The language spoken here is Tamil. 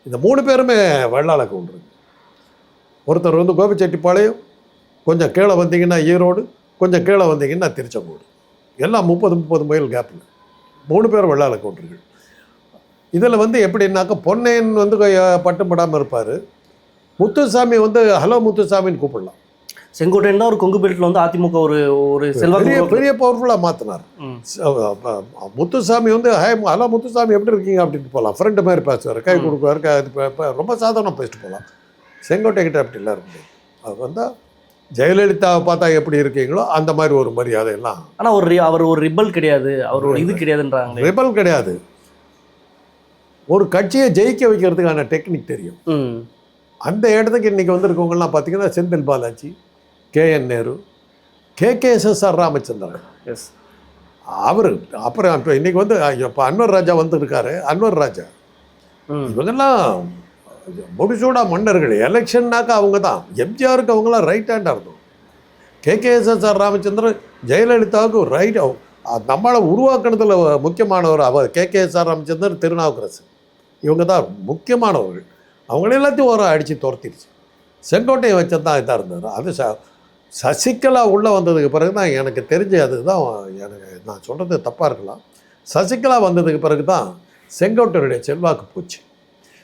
இந்த 3 பேருமே வெள்ளாள கவுண்டருங்க. ஒருத்தர் வந்து கோபிச்செட்டிப்பாளையம், கொஞ்சம் கீழே வந்தீங்கன்னா ஈரோடு, கொஞ்சம் கீழே வந்தீங்கன்னா திருச்செங்கோடு. எல்லாம் 30 மைல் கேப்பில் 3 பேரும் வெள்ளாள கவுண்டர்கள். இதில் வந்து எப்படின்னாக்கா பொன்னையன் வந்து பட்டும் படாமல் இருப்பார். முத்துசாமி வந்து ஹலோ முத்துசாமின்னு கூப்பிடலாம். செங்கோட்டையன் தான் ஒரு கொங்கு பெல்ட்டில் வந்து அதிமுக ஒரு செல்வாக்கு பெரிய பவர்ஃபுல்லாக மாற்றினார். முத்துசாமி வந்து ஹலோ முத்துசாமி எப்படி இருக்கீங்க அப்படின்ட்டு போகலாம். ஃப்ரெண்டு மாதிரி பேசுவார், கை கொடுக்குவார், ரொம்ப சாதாரணம் பேசிட்டு போகலாம். செங்கோட்டை கிட்ட அப்படி இல்லை இருக்கு. அது வந்தால் ஜெயலலிதாவை பார்த்தா எப்படி இருக்கீங்களோ அந்த மாதிரி ஒரு மரியாதை எல்லாம். ஆனால் அவர் ஒரு ரிபல் கிடையாது, அவர் ஒரு இது கிடையாதுன்றாங்க. ரிபல் கிடையாது. ஒரு கட்சியை ஜெயிக்க வைக்கிறதுக்கான டெக்னிக் தெரியும். அந்த இடத்துக்கு இன்றைக்கி வந்திருக்கவங்கலாம் பார்த்தீங்கன்னா Senthil Balaji, KN Nehru, KKSSR Ramachandran. Yes, அவர் அப்புறம் இப்போ இன்றைக்கி வந்து இப்போ அன்வர் ராஜா வந்துருக்காரு. அன்வர் ராஜா இவங்கெல்லாம் முடிசூடா மன்னர்கள். எலெக்ஷன்னாக்கா அவங்க தான். எம்ஜிஆருக்கு அவங்களாம் ரைட் ஹேண்டாக இருந்தோம். KKSSR ராமச்சந்திரன் ஜெயலலிதாவுக்கு ரைட். நம்மளை உருவாக்குனதில் முக்கியமானவர் அவர். KKSR ராமச்சந்திரன், திருநாவுக்கரசு, இவங்க தான் முக்கியமானவர்கள். அவங்கள எல்லாத்தையும் ஒரு அடித்து துரத்திடுச்சு. செங்கோட்டையை வச்சது தான் இதாக இருந்தார். அது சசிகலா உள்ளே வந்ததுக்கு பிறகு தான் எனக்கு தெரிஞ்ச அதுதான். எனக்கு நான் சொல்கிறது தப்பாக இருக்கலாம். சசிகலா வந்ததுக்கு பிறகு தான் செங்கோட்டையுடைய செல்வாக்கு போச்சு.